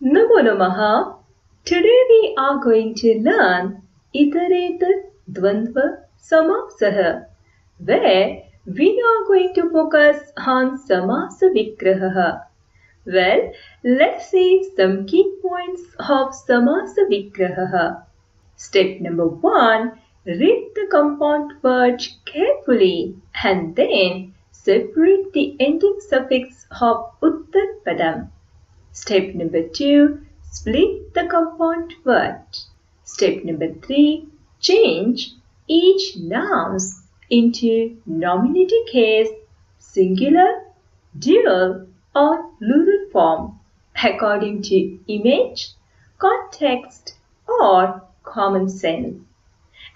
Namo Namaha. Today we are going to learn Itretar Dvandva Samasaha, where we are going to focus on Samasa Vigrah. Well, let's see some key points of Samasa Vigrah. Step number 1. Read the compound words carefully and then separate the ending suffix of Uttarpadam. Step number 2. Split the compound word. Step number 3. Change each nouns into nominative case, singular, dual or plural form according to image, context or common sense.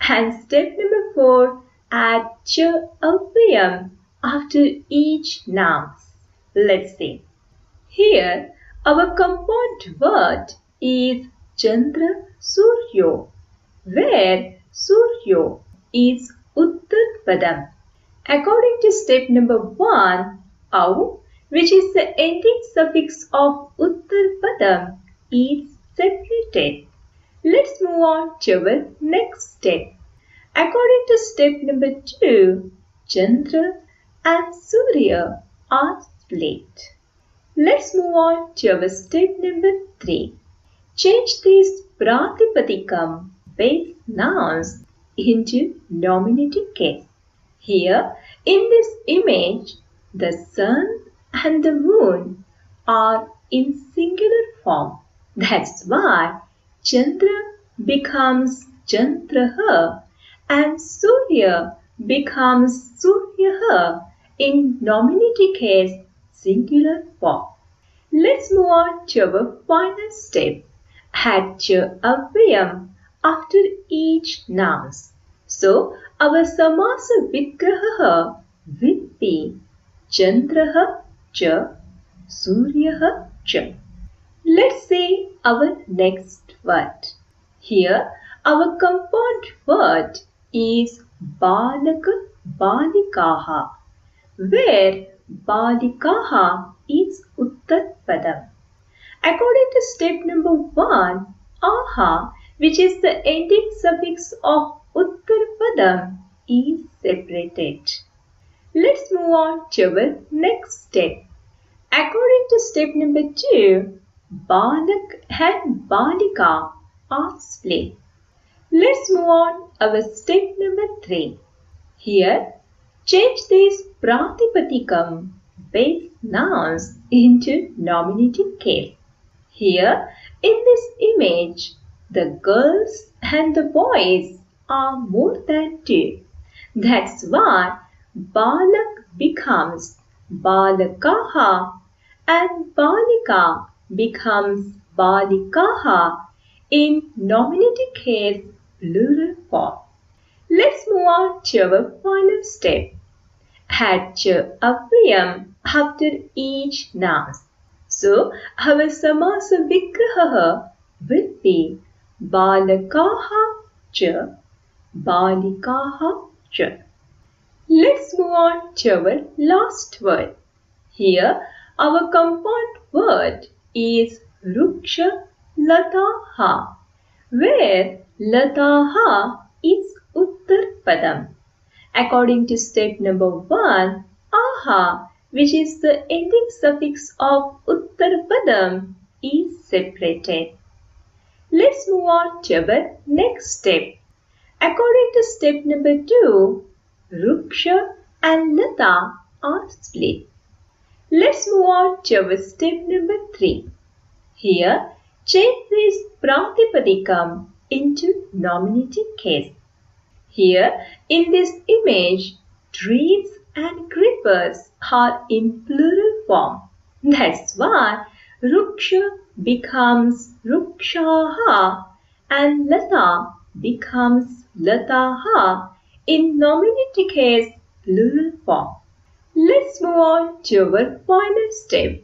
And step number 4. Add cha avyayam after each noun. Let's see. Here, our compound word is Chandra Suryo, where Suryo is Uttarpadam. According to step number 1, Au, which is the ending suffix of Uttarpadam, is separated. Let's move on to our next step. According to step number 2, Chandra and Surya are split. Let's move on to our step number 3. Change these Pratipadikam base nouns into nominative case. Here, in this image, the sun and the moon are in singular form. That's why Chandra becomes Chandraha and Surya becomes Suryaha in nominative case, singular form. Let's move on to our final step. Add cha avyayam after each noun. So, our Samasa Vigraha will be Chandraha cha, Suryaha cha. Let's see our next word. Here, our compound word is Balaka Balikaha, where Balikaha is Uttarpadam. According to step number 1, Aha, which is the ending suffix of Uttarpadam, is separated. Let's move on to our next step. According to step number 2, Balak and Balika are split. Let's move on our step number 3. Here, change these Pratipadikam base nouns into nominative case. Here, in this image, the girls and the boys are more than 2. That's why Balak becomes Balakaha and Balika becomes Balikaha in nominative case, plural form. Let's move on to our final step. Add cha avyayam after each noun. So, our Samasa Vigraha will be Balakaha cha, Balikaha cha. Let's move on to our last word. Here, our compound word is Ruksha Lataha, where Lataha is Uttarpadam. According to step number 1, Aha, which is the ending suffix of Uttarpadam, is separated. Let's move on to our next step. According to step number 2, Ruksha and Lata are split. Let's move on to our step number 3. Here, change this Pratipadikam into nominative case. Here, in this image, trees and creepers are in plural form. That's why Ruksha becomes Rukshaha and Lata becomes Lataha in nominative case, plural form. Let's move on to our final step.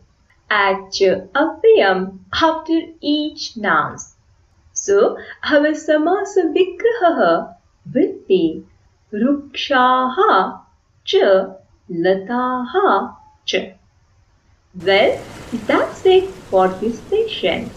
Add cha avyayam after each noun. So, our Samasa Vigraha will be Rukshaha cha Lataha cha. Well, that's it for this session.